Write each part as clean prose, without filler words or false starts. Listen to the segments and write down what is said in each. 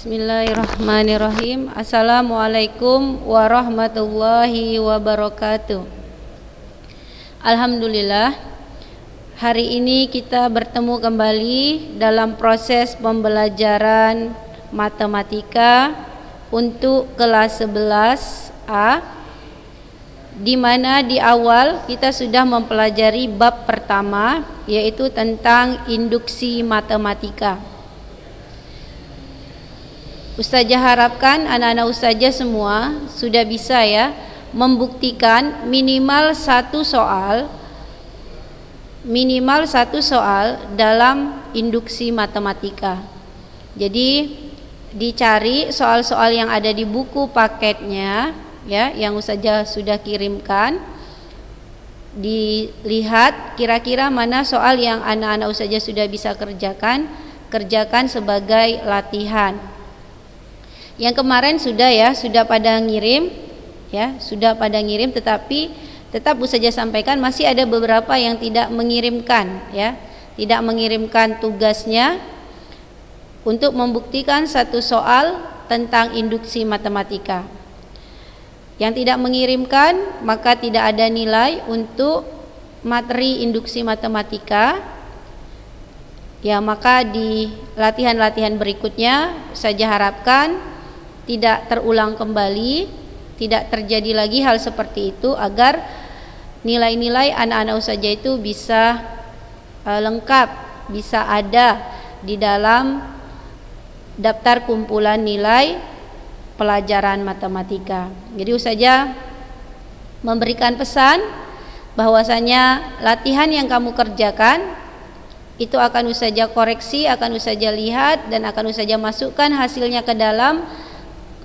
Bismillahirrahmanirrahim. Assalamualaikum warahmatullahi wabarakatuh. Alhamdulillah, hari ini kita bertemu kembali dalam proses pembelajaran matematika untuk kelas 11A, di mana di awal kita sudah mempelajari bab pertama, yaitu tentang induksi matematika. Ustazah harapkan anak-anak ustazah semua sudah bisa ya membuktikan minimal satu soal dalam induksi matematika. Jadi dicari soal-soal yang ada di buku paketnya ya, yang ustazah sudah kirimkan. Dilihat kira-kira mana soal yang anak-anak ustazah sudah bisa kerjakan sebagai latihan. Yang kemarin sudah pada ngirim ya, tetapi tetap ustazah sampaikan masih ada beberapa yang tidak mengirimkan ya, tidak mengirimkan tugasnya untuk membuktikan satu soal tentang induksi matematika. Yang tidak mengirimkan maka tidak ada nilai untuk materi induksi matematika. Ya, maka di latihan-latihan berikutnya saya harapkan tidak terulang kembali, tidak terjadi lagi hal seperti itu, agar nilai-nilai anak-anak ustazah itu bisa lengkap, bisa ada di dalam daftar kumpulan nilai pelajaran matematika. Jadi ustazah memberikan pesan bahwasanya latihan yang kamu kerjakan itu akan ustazah koreksi, akan ustazah lihat, dan akan ustazah masukkan hasilnya ke dalam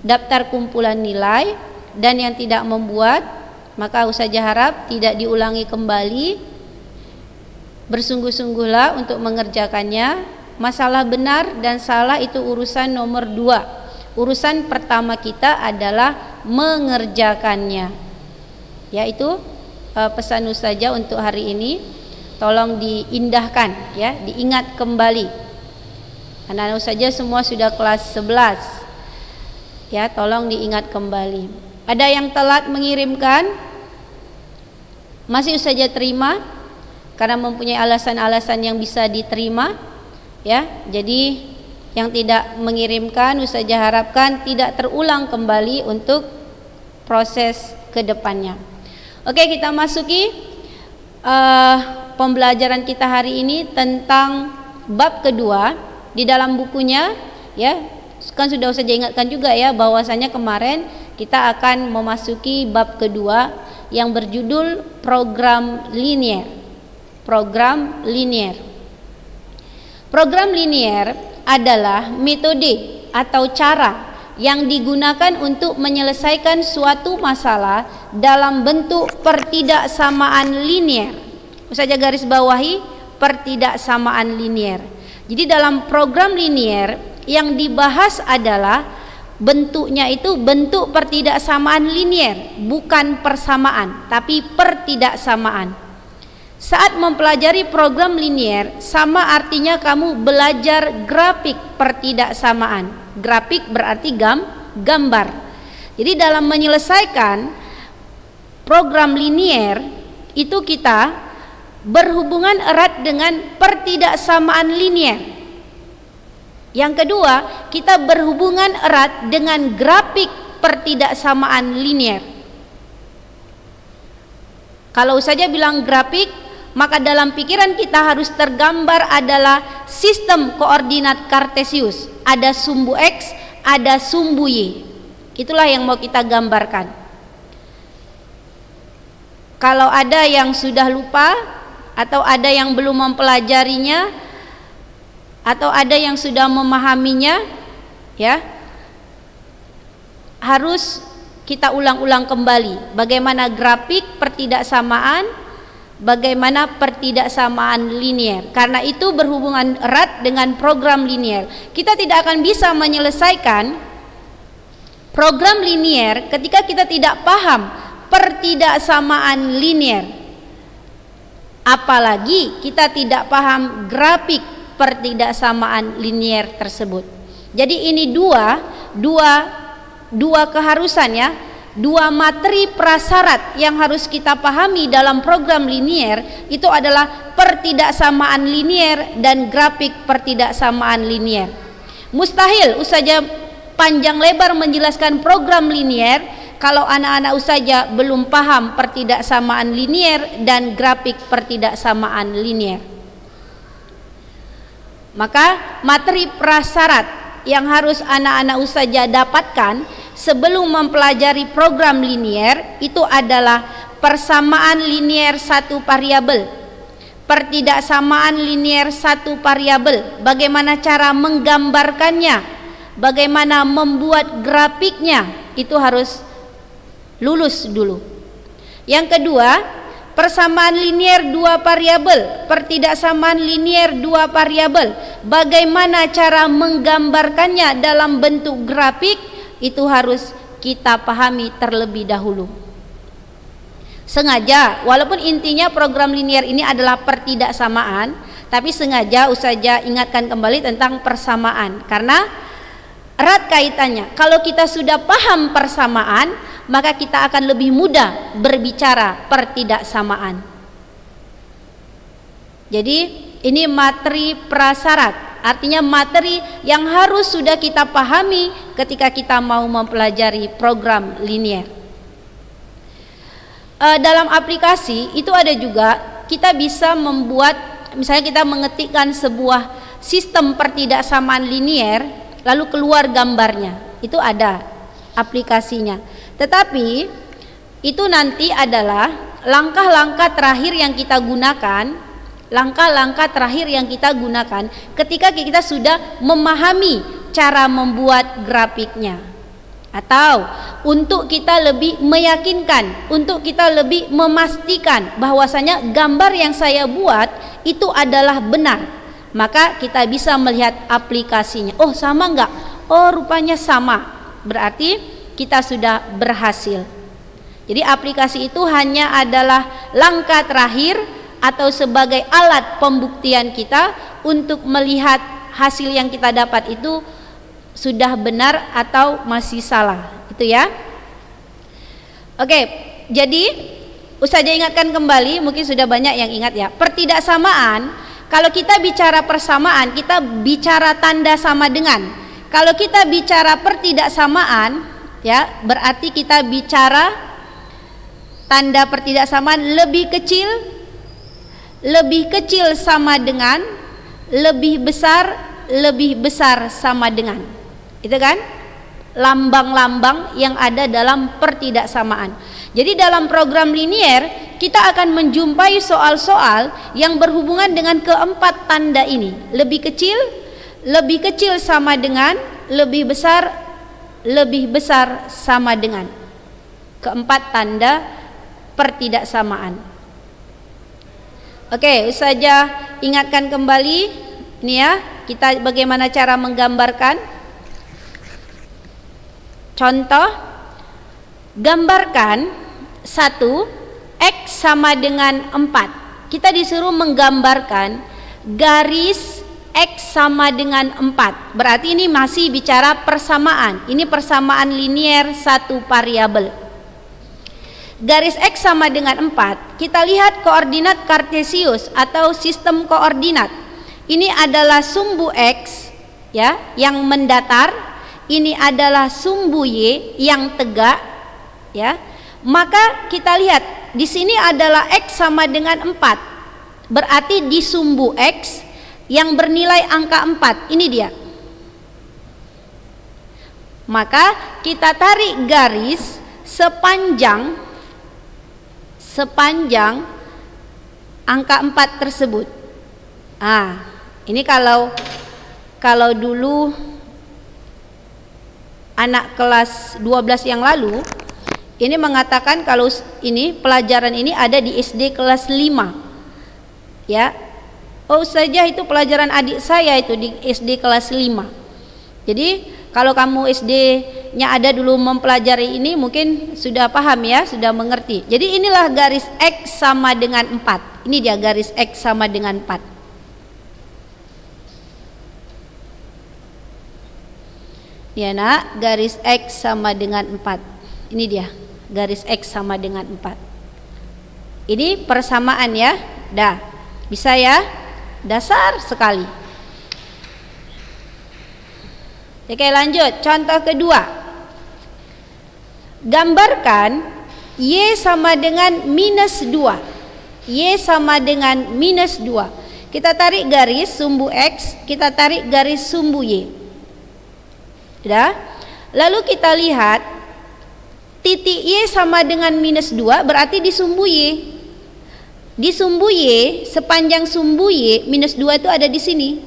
daftar kumpulan nilai. Dan yang tidak membuat, maka ustazah harap tidak diulangi kembali. Bersungguh-sungguhlah untuk mengerjakannya. Masalah benar dan salah itu urusan nomor 2. Urusan pertama kita adalah mengerjakannya. Yaitu pesan ustazah untuk hari ini. Tolong diindahkan ya, diingat kembali. Anak-anak ustazah semua sudah kelas 11. Ya, tolong diingat kembali. Ada yang telat mengirimkan, masih ustazah terima karena mempunyai alasan-alasan yang bisa diterima ya. Jadi yang tidak mengirimkan ustazah harapkan tidak terulang kembali untuk proses kedepannya. Oke, kita masuki pembelajaran kita hari ini tentang bab kedua di dalam bukunya ya. Kan sudah ustazah ingatkan juga ya, bahwasanya kemarin kita akan memasuki bab kedua yang berjudul program linier. Program linier adalah metode atau cara yang digunakan untuk menyelesaikan suatu masalah dalam bentuk pertidaksamaan linier. Ustazah garis bawahi pertidaksamaan linier. Jadi dalam program linier yang dibahas adalah bentuknya itu bentuk pertidaksamaan linier, bukan persamaan, tapi pertidaksamaan. Saat mempelajari program linier, sama artinya kamu belajar grafik pertidaksamaan. Grafik berarti gambar. Jadi dalam menyelesaikan program linier itu kita berhubungan erat dengan pertidaksamaan linier. Yang kedua, kita berhubungan erat dengan grafik pertidaksamaan linier. Kalau saja bilang grafik, maka dalam pikiran kita harus tergambar adalah sistem koordinat Kartesius. Ada sumbu X, ada sumbu Y. Itulah yang mau kita gambarkan. Kalau ada yang sudah lupa atau ada yang belum mempelajarinya, atau ada yang sudah memahaminya ya, harus kita ulang-ulang kembali bagaimana grafik pertidaksamaan, bagaimana pertidaksamaan linier. Karena itu berhubungan erat dengan program linier. Kita tidak akan bisa menyelesaikan program linier ketika kita tidak paham pertidaksamaan linier, apalagi kita tidak paham grafik pertidaksamaan linier tersebut. Jadi ini dua keharusan ya, dua materi prasyarat yang harus kita pahami dalam program linier itu adalah pertidaksamaan linier dan grafik pertidaksamaan linier. Mustahil ustazah panjang lebar menjelaskan program linier kalau anak-anak ustazah belum paham pertidaksamaan linier dan grafik pertidaksamaan linier. Maka materi prasyarat yang harus anak-anak ustazah dapatkan sebelum mempelajari program linier itu adalah persamaan linier satu variabel, pertidaksamaan linier satu variabel, bagaimana cara menggambarkannya, bagaimana membuat grafiknya, itu harus lulus dulu. Yang kedua, persamaan linier dua variabel, pertidaksamaan linier dua variabel, bagaimana cara menggambarkannya dalam bentuk grafik, itu harus kita pahami terlebih dahulu. Sengaja, walaupun intinya program linier ini adalah pertidaksamaan, tapi sengaja ustazah ingatkan kembali tentang persamaan karena erat kaitannya. Kalau kita sudah paham persamaan, maka kita akan lebih mudah berbicara pertidaksamaan. Jadi ini materi prasyarat, artinya materi yang harus sudah kita pahami ketika kita mau mempelajari program linier. Dalam aplikasi itu ada juga kita bisa membuat, misalnya kita mengetikkan sebuah sistem pertidaksamaan linier lalu keluar gambarnya, itu ada aplikasinya. Tetapi itu nanti adalah langkah-langkah terakhir yang kita gunakan, langkah-langkah terakhir yang kita gunakan ketika kita sudah memahami cara membuat grafiknya, atau untuk kita lebih meyakinkan, untuk kita lebih memastikan bahwasanya gambar yang saya buat itu adalah benar, maka kita bisa melihat aplikasinya. Oh sama enggak? Oh rupanya sama, berarti kita sudah berhasil. Jadi aplikasi itu hanya adalah langkah terakhir atau sebagai alat pembuktian kita untuk melihat hasil yang kita dapat itu sudah benar atau masih salah, itu ya. Oke, jadi ustazah ingatkan kembali, mungkin sudah banyak yang ingat ya. Pertidaksamaan, kalau kita bicara persamaan, kita bicara tanda sama dengan. Kalau kita bicara pertidaksamaan, ya, berarti kita bicara tanda pertidaksamaan lebih kecil sama dengan, lebih besar sama dengan. Itu kan lambang-lambang yang ada dalam pertidaksamaan. Jadi dalam program linier kita akan menjumpai soal-soal yang berhubungan dengan keempat tanda ini. Lebih kecil sama dengan, lebih besar sama dengan. Keempat tanda pertidaksamaan. Oke, ustazah ingatkan kembali ini ya, kita bagaimana cara menggambarkan. Contoh, gambarkan 1 X sama dengan 4. Kita disuruh menggambarkan garis X sama dengan 4. Berarti ini masih bicara persamaan. Ini persamaan linier satu variabel. Garis X sama dengan 4, kita lihat koordinat kartesius atau sistem koordinat. Ini adalah sumbu X ya, yang mendatar. Ini adalah sumbu Y yang tegak ya. Maka kita lihat di sini adalah X sama dengan 4. Berarti di sumbu X yang bernilai angka 4, ini dia. Maka kita tarik garis sepanjang angka 4 tersebut. Ini kalau dulu anak kelas 12 yang lalu ini mengatakan kalau ini pelajaran ini ada di SD kelas 5 ya. Oh saja itu pelajaran adik saya itu di SD kelas 5. Jadi kalau kamu SD-nya ada dulu mempelajari ini mungkin sudah paham ya, sudah mengerti. Jadi inilah garis X sama dengan 4. Ini dia garis X sama dengan 4. Ya nak, garis X sama dengan 4. Ini dia, garis X sama dengan 4. Ini persamaan ya. Dah, bisa ya? Dasar sekali. Oke, lanjut. Contoh kedua. Gambarkan Y sama dengan minus 2. Y sama dengan minus 2. Kita tarik garis sumbu X, kita tarik garis sumbu Y. Sudah? Lalu kita lihat titik Y sama dengan minus 2 berarti di sumbu Y. Di sumbu Y, sepanjang sumbu Y minus 2 itu ada di sini.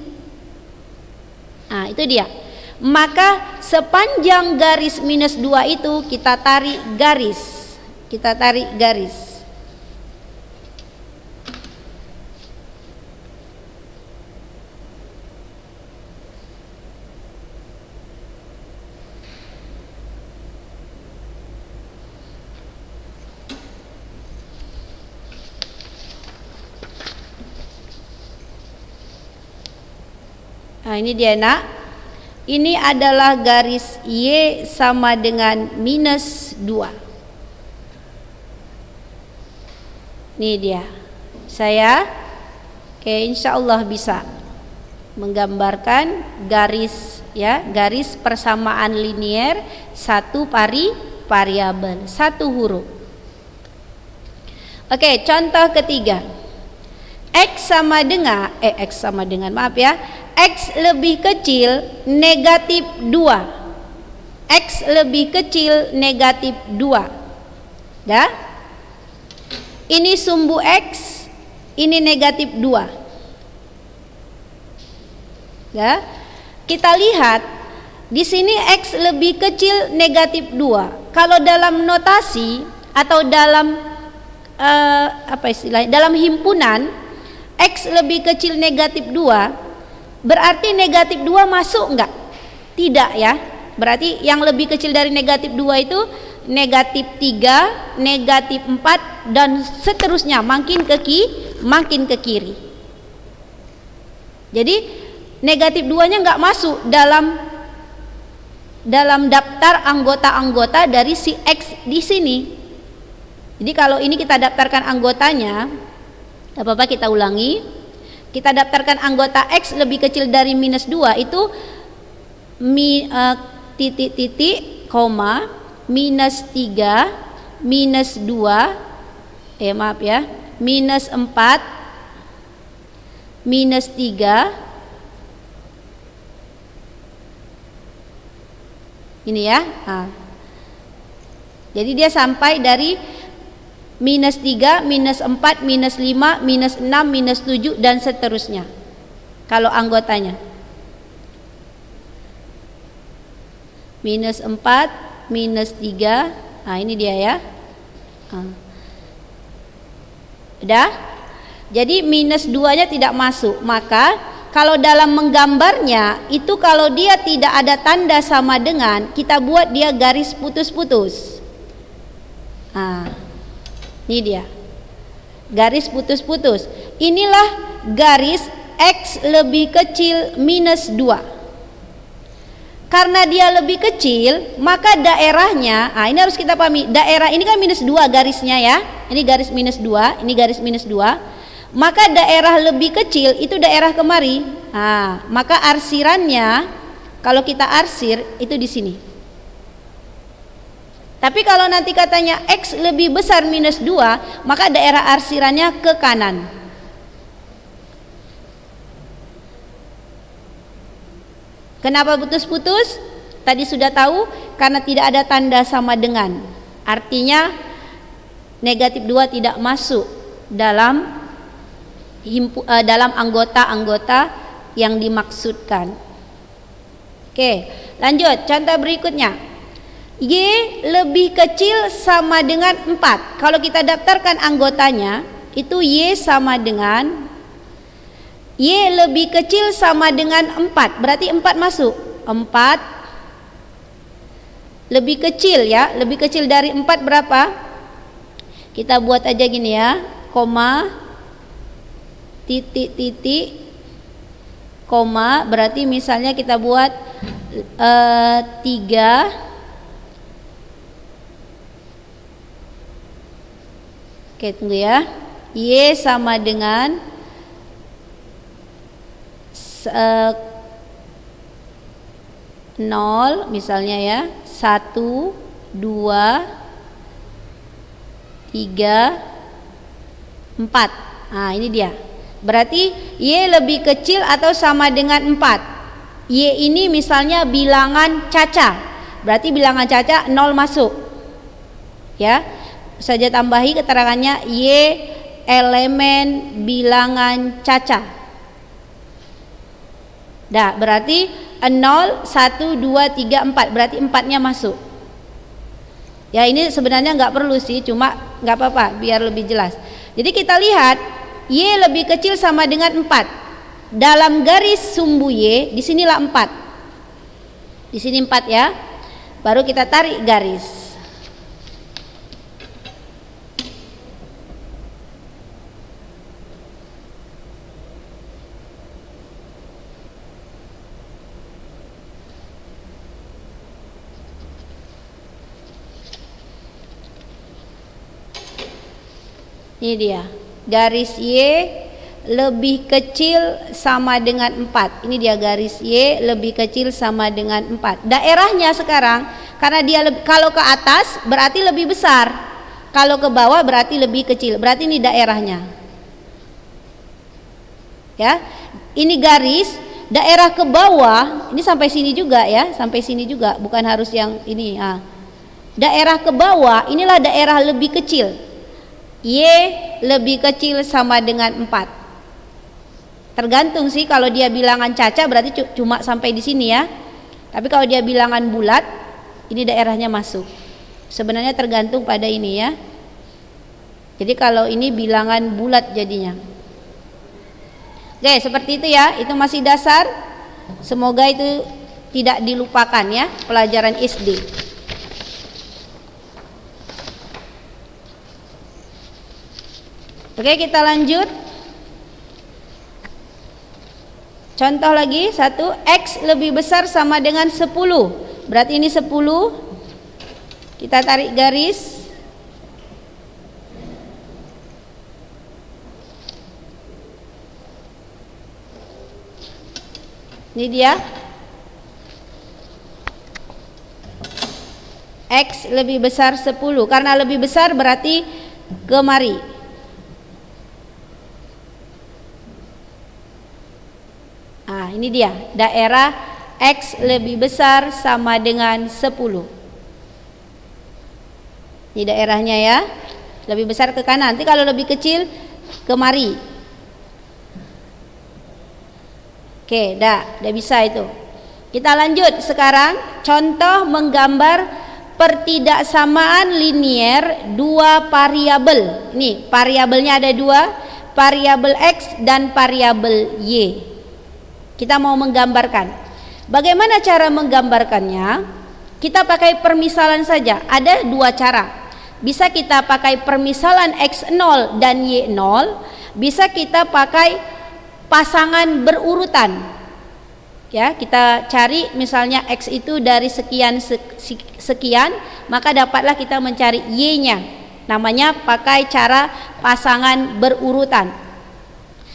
Nah, itu dia. Maka sepanjang garis minus 2 itu kita tarik garis. Kita tarik garis. Nah, ini dia nak. Ini adalah garis Y sama dengan minus 2. Ini dia. Saya insya Allah bisa menggambarkan garis ya, garis persamaan linier satu variabel, satu huruf. Oke, contoh ketiga. X sama dengan maaf ya, X lebih kecil negatif 2. X lebih kecil negatif 2. Dah? Ini sumbu X, ini negatif 2. Ya. Kita lihat di sini X lebih kecil negatif 2. Kalau dalam notasi atau dalam apa istilahnya, dalam himpunan X lebih kecil negatif 2 berarti negatif 2 masuk enggak? Tidak ya. Berarti yang lebih kecil dari negatif 2 itu negatif 3, negatif 4 dan seterusnya makin ke kiri. Jadi negatif 2-nya enggak masuk dalam daftar anggota-anggota dari si X di sini. Jadi kalau ini kita daftarkan anggotanya, tidak apa-apa kita ulangi. Kita daftarkan anggota X lebih kecil dari minus 2 itu titik, koma, minus 3, minus 2, maaf ya, minus 4, minus 3. Ini ya. Nah. Jadi dia sampai dari minus 3, minus 4, minus 5, minus 6, minus 7 dan seterusnya. Kalau anggotanya minus 4, minus 3. Nah ini dia ya. Udah. Jadi minus 2 nya tidak masuk. Maka kalau dalam menggambarnya itu kalau dia tidak ada tanda sama dengan, kita buat dia garis putus-putus. Ini dia garis putus-putus. Inilah garis X lebih kecil minus 2. Karena dia lebih kecil, maka daerahnya, ini harus kita pahami, daerah ini kan minus 2 garisnya ya. Ini garis minus 2, ini garis minus 2. Maka daerah lebih kecil itu daerah kemari. Maka arsirannya kalau kita arsir itu di sini. Tapi kalau nanti katanya X lebih besar minus 2, maka daerah arsirannya ke kanan. Kenapa putus-putus? Tadi sudah tahu, karena tidak ada tanda sama dengan. Artinya negatif 2 tidak masuk dalam anggota-anggota yang dimaksudkan. Oke, lanjut contoh berikutnya. Y lebih kecil sama dengan 4. Kalau kita daftarkan anggotanya, itu Y sama dengan Y lebih kecil sama dengan 4. Berarti 4 masuk. 4 lebih kecil ya. Lebih kecil dari 4 berapa? Kita buat aja gini ya. Koma, titik, koma. Berarti misalnya kita buat 3 Oke, tunggu ya. Y sama dengan 0 misalnya ya, 1, 2, 3, 4. Nah, ini dia. Berarti Y lebih kecil atau sama dengan 4. Y ini misalnya bilangan caca. Berarti bilangan caca 0 masuk. Ya. Saja tambahi keterangannya Y elemen bilangan caca. Dah, berarti 0, 1, 2, 3, 4. Berarti 4-nya masuk. Ya, ini sebenarnya nggak perlu sih, cuma nggak apa-apa biar lebih jelas. Jadi kita lihat Y lebih kecil sama dengan 4. Dalam garis sumbu Y, disinilah 4. Di sini 4 ya. Baru kita tarik garis. Ini dia, garis Y lebih kecil sama dengan 4. Ini dia garis Y lebih kecil sama dengan 4. Daerahnya sekarang, karena dia kalau ke atas berarti lebih besar, kalau ke bawah berarti lebih kecil. Berarti ini daerahnya. Ya, ini garis, daerah ke bawah, ini sampai sini juga ya, sampai sini juga, bukan harus yang ini. Nah, daerah ke bawah, inilah daerah lebih kecil. Y lebih kecil sama dengan 4. Tergantung sih, kalau dia bilangan caca berarti cuma sampai di sini ya. Tapi kalau dia bilangan bulat, ini daerahnya masuk. Sebenarnya tergantung pada ini ya. Jadi kalau ini bilangan bulat jadinya. Oke, seperti itu ya. Itu masih dasar. Semoga itu tidak dilupakan ya, pelajaran SD. Oke, kita lanjut. Contoh lagi, 1, X lebih besar sama dengan 10. Berarti ini 10. Kita tarik garis. Ini dia. X lebih besar 10. Karena lebih besar berarti kemari. Nah, ini dia, daerah X lebih besar sama dengan 10. Ini daerahnya ya, lebih besar ke kanan. Nanti kalau lebih kecil kemari. Oke, dah bisa itu. Kita lanjut sekarang. Contoh menggambar pertidaksamaan linier dua variabel. Ini variabelnya ada dua, variabel X dan variabel Y. Kita mau menggambarkan. Bagaimana cara menggambarkannya? Kita pakai permisalan saja. Ada dua cara. Bisa kita pakai permisalan X0 dan Y0. Bisa kita pakai pasangan berurutan. Ya, kita cari misalnya X itu dari sekian sekian, maka dapatlah kita mencari Y-nya. Namanya pakai cara pasangan berurutan.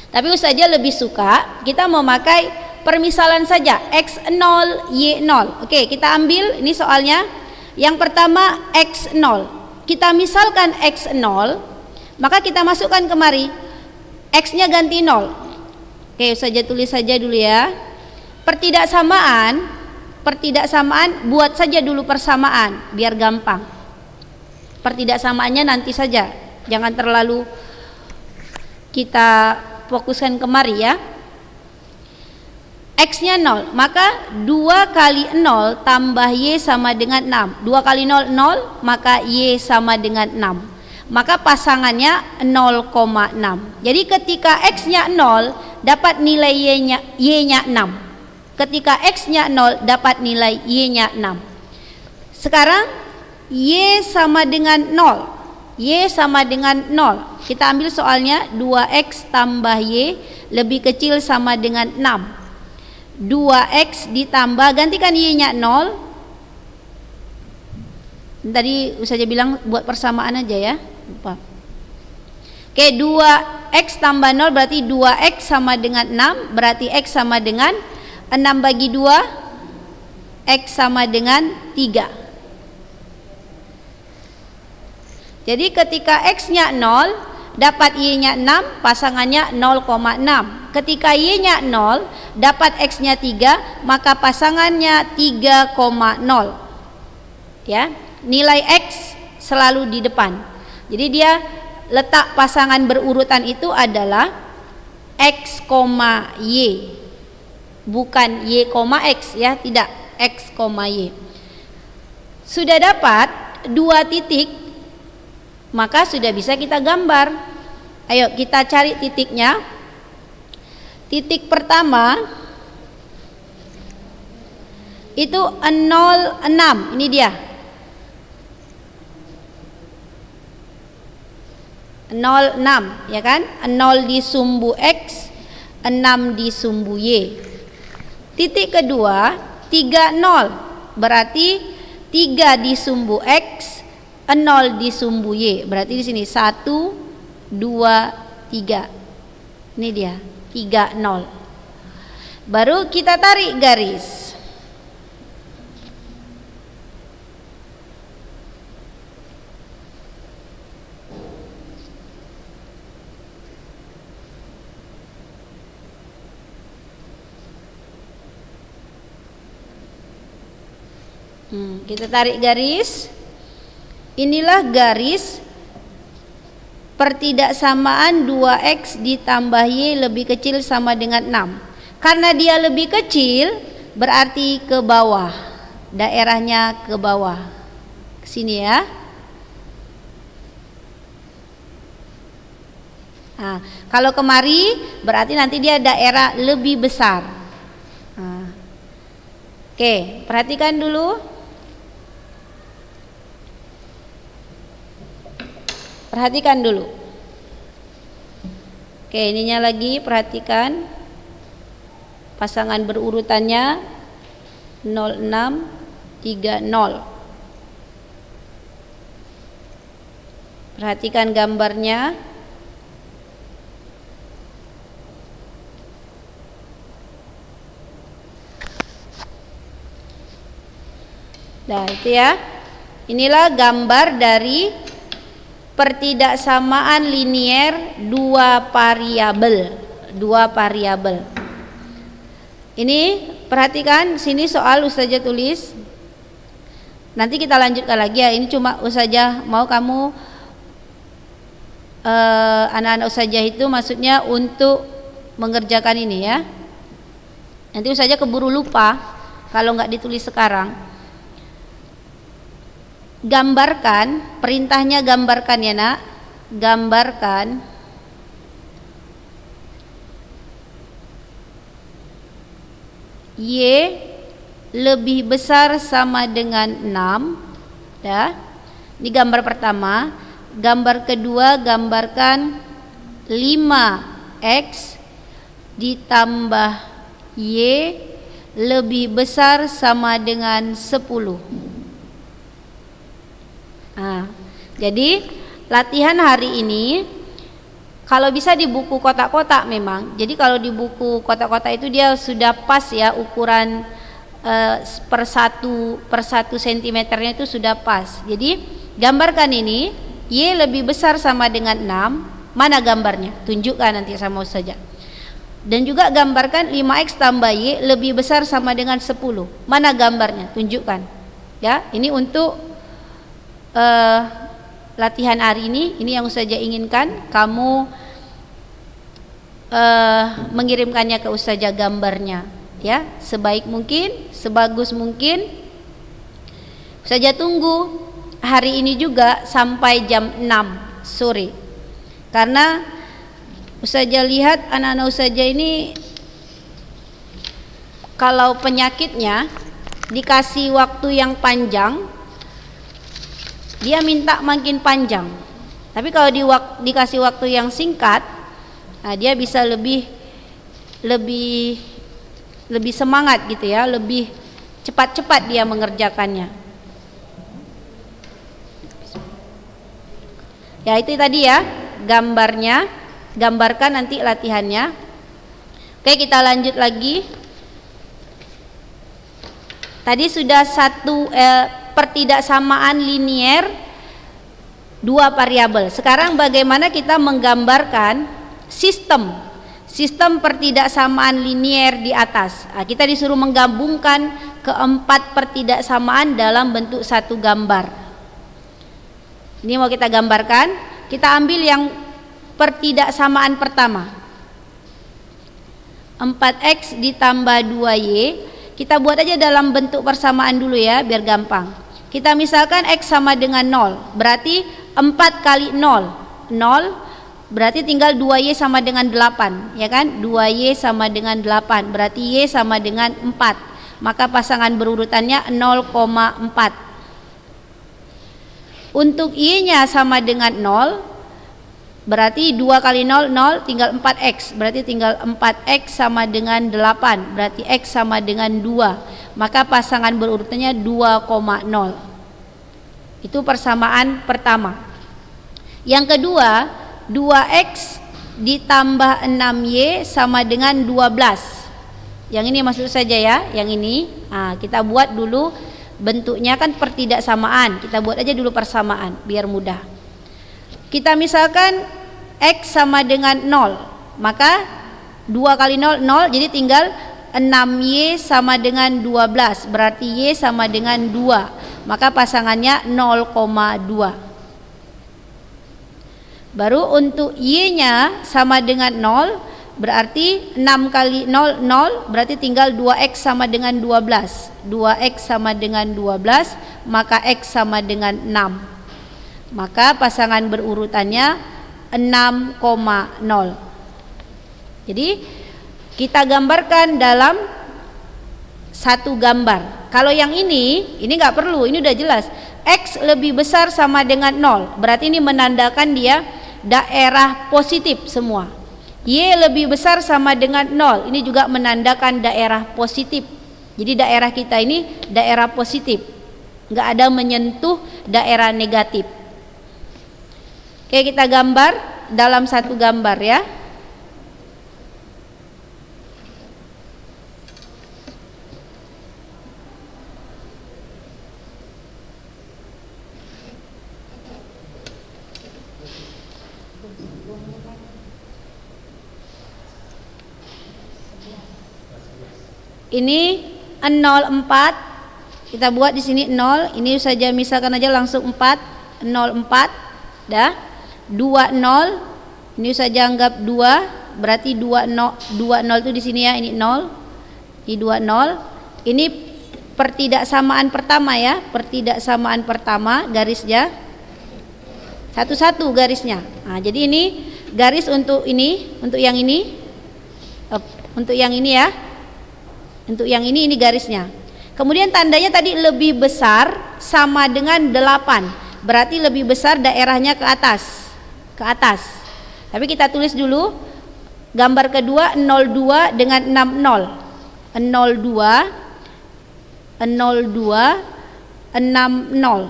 Tapi saja lebih suka kita memakai permisalan saja X0 Y0. Oke, kita ambil ini soalnya. Yang pertama X0. Kita misalkan X0, maka kita masukkan kemari. X-nya ganti 0. Oke, saja tulis saja dulu ya. Pertidaksamaan buat saja dulu persamaan biar gampang. Pertidaksamaannya nanti saja. Jangan terlalu kita fokuskan kemari ya. X-nya 0, maka 2 kali 0 tambah Y sama dengan 6. 2 kali 0, 0, maka Y sama dengan 6. Maka pasangannya 0,6. Jadi ketika X-nya 0, dapat nilai Y-nya 6. Ketika X-nya 0, dapat nilai Y-nya 6. Sekarang Y sama dengan 0. Y sama dengan 0. Kita ambil soalnya 2X tambah Y lebih kecil sama dengan 6. 2x ditambah, gantikan y-nya 0. Tadi Ustazah bilang buat persamaan aja ya, lupa. Oke, 2x tambah 0 berarti 2x sama dengan 6, berarti x sama dengan 6 bagi 2, x sama dengan 3. Jadi ketika x-nya 0, dapat y-nya 6, pasangannya 0,6. Ketika y-nya 0, dapat x-nya 3, maka pasangannya 3,0. Ya, nilai x selalu di depan. Jadi dia letak pasangan berurutan itu adalah x, y, bukan y, x ya, tidak, x, y. Sudah dapat 2 titik, maka sudah bisa kita gambar. Ayo kita cari titiknya. Titik pertama itu 06, ini dia 06 ya kan, 0 di sumbu x, 6 di sumbu y. Titik kedua 30, berarti 3 di sumbu x, 0 di sumbu y. Berarti di sini 1 2 3. Ini dia 30. Baru kita tarik garis. Kita tarik garis. Inilah garis pertidaksamaan 2x ditambah y lebih kecil sama dengan 6. Karena dia lebih kecil, berarti ke bawah. Daerahnya ke bawah. Ke sini ya. Nah, kalau kemari berarti nanti dia daerah lebih besar. Nah. Oke, perhatikan dulu. Perhatikan dulu. Oke, ininya lagi perhatikan. Pasangan berurutannya 06 30. Perhatikan gambarnya. Nah, itu ya. Inilah gambar dari pertidaksamaan linier dua variabel. Ini perhatikan sini soal Ustazah tulis. Nanti kita lanjutkan lagi ya. Ini cuma Ustazah mau kamu anak-anak Ustazah itu maksudnya untuk mengerjakan ini ya. Nanti Ustazah keburu lupa kalau nggak ditulis sekarang. Gambarkan, perintahnya gambarkan ya nak. Gambarkan y lebih besar sama dengan 6 ya. Ini gambar pertama. Gambar kedua gambarkan 5x ditambah y lebih besar sama dengan 10. Nah, jadi latihan hari ini kalau bisa di buku kotak-kotak memang. Jadi kalau di buku kotak-kotak itu dia sudah pas ya ukuran per 1 sentimeternya itu sudah pas. Jadi gambarkan ini y lebih besar sama dengan 6. Mana gambarnya? Tunjukkan nanti sama Ustazah. Dan juga gambarkan 5x tambah y lebih besar sama dengan 10. Mana gambarnya? Tunjukkan. Ya, ini untuk latihan hari ini yang Ustazah inginkan kamu mengirimkannya ke Ustazah gambarnya ya, sebaik mungkin, sebagus mungkin. Ustazah tunggu hari ini juga sampai jam 6 sore, karena Ustazah lihat anak-anak Ustazah ini kalau penyakitnya dikasih waktu yang panjang dia minta makin panjang, tapi kalau dikasih waktu yang singkat, nah dia bisa lebih lebih semangat gitu ya, lebih cepat-cepat dia mengerjakannya. Ya itu tadi ya gambarnya, gambarkan nanti latihannya. Oke, kita lanjut lagi. Tadi sudah satu pertidaksamaan linier dua variabel. Sekarang bagaimana kita menggambarkan sistem pertidaksamaan linier di atas. Nah, kita disuruh menggabungkan keempat pertidaksamaan dalam bentuk satu gambar. Ini mau kita gambarkan. Kita ambil yang pertidaksamaan pertama, 4x ditambah 2y. Kita buat aja dalam bentuk persamaan dulu ya, biar gampang. Kita misalkan x sama dengan 0, berarti 4 kali 0, 0, berarti tinggal 2y sama dengan 8, ya kan? 2y sama dengan 8, berarti y sama dengan 4. Maka pasangan berurutannya 0,4. Untuk y-nya sama dengan 0, berarti 2 kali 0, 0, tinggal 4x, berarti tinggal 4x sama dengan 8, berarti x sama dengan 2, maka pasangan berurutannya 2,0. Itu persamaan pertama. Yang kedua, 2x ditambah 6y sama dengan 12. Yang ini maksud saja ya, yang ini. Nah, kita buat dulu bentuknya kan pertidaksamaan, kita buat aja dulu persamaan biar mudah. Kita misalkan x sama dengan 0, maka 2 kali 0, 0, jadi tinggal 6y sama dengan 12, berarti y sama dengan 2, maka pasangannya 0,2. Baru untuk y-nya sama dengan 0, berarti 6 kali 0, 0, berarti tinggal 2x sama dengan 12, 2x sama dengan 12, maka x sama dengan 6. Maka pasangan berurutannya 6,0. Jadi kita gambarkan dalam satu gambar. Kalau yang ini nggak perlu, ini udah jelas. X lebih besar sama dengan 0, berarti ini menandakan dia daerah positif semua. Y lebih besar sama dengan 0, ini juga menandakan daerah positif. Jadi daerah kita ini daerah positif, nggak ada menyentuh daerah negatif. Oke, kita gambar dalam satu gambar ya. Ini 04, kita buat di sini 0, ini saja misalkan aja langsung 4, 04, dah. 20, ini saja anggap 2, berarti 20 itu di sini ya, ini 0, ini 20. Ini pertidaksamaan pertama ya, pertidaksamaan pertama garisnya. Satu-satu garisnya. Nah, jadi ini garis untuk ini, untuk yang ini. Untuk yang ini ya. Untuk yang ini garisnya. Kemudian tandanya tadi lebih besar sama dengan 8. Berarti lebih besar daerahnya ke atas. Ke atas. Tapi kita tulis dulu gambar kedua 02 dengan 60. 02 60.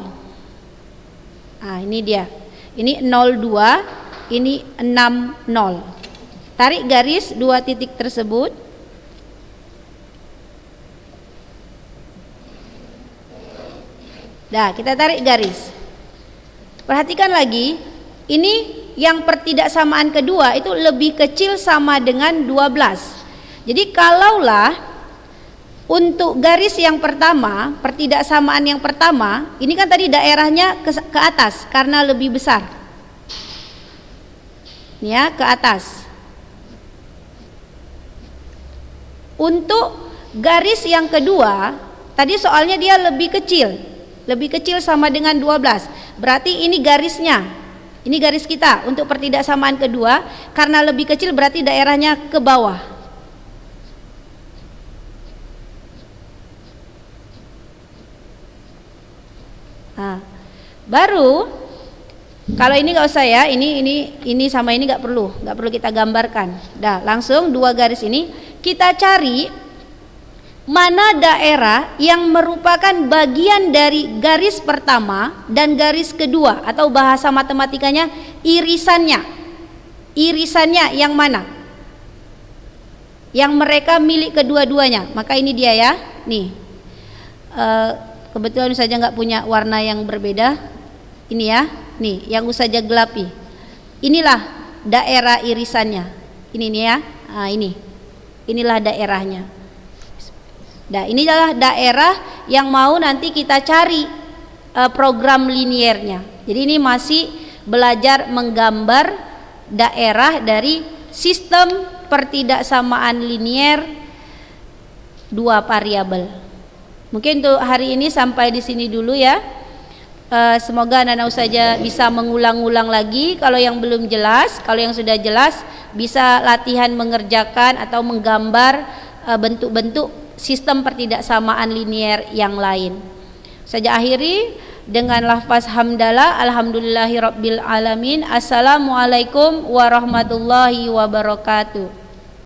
Ah, ini dia. Ini 02, ini 60. Tarik garis dua titik tersebut. Dah, kita tarik garis. Perhatikan lagi, ini yang pertidaksamaan kedua itu lebih kecil sama dengan 12. Jadi kalaulah untuk garis yang pertama, pertidaksamaan yang pertama, ini kan tadi daerahnya ke atas karena lebih besar. Ya, ke atas. Untuk garis yang kedua, tadi soalnya dia lebih kecil sama dengan 12. Berarti ini garisnya. Ini garis kita untuk pertidaksamaan kedua, karena lebih kecil berarti daerahnya ke bawah. Nah, baru kalau ini nggak usah ya, ini sama ini nggak perlu kita gambarkan. Dah, langsung dua garis ini kita cari mana daerah yang merupakan bagian dari garis pertama dan garis kedua, atau bahasa matematikanya irisannya. Irisannya yang mana? Yang mereka milik kedua-duanya. Maka ini dia ya. Nih, kebetulan saja nggak punya warna yang berbeda. Ini ya. Nih, yang saja gelapi. Inilah daerah irisannya. Ini nih ya. Nah, ini. Inilah daerahnya. Nah, inilah daerah yang mau nanti kita cari program liniernya. Jadi ini masih belajar menggambar daerah dari sistem pertidaksamaan linier dua variabel. Mungkin untuk hari ini sampai di sini dulu ya. Semoga anak-anak saja bisa mengulang-ulang lagi kalau yang belum jelas. Kalau yang sudah jelas bisa latihan mengerjakan atau menggambar bentuk-bentuk sistem pertidaksamaan linier yang lain. Saya akhiri dengan lafaz hamdalah, alhamdulillahirabbil alamin. Assalamualaikum warahmatullahi wabarakatuh.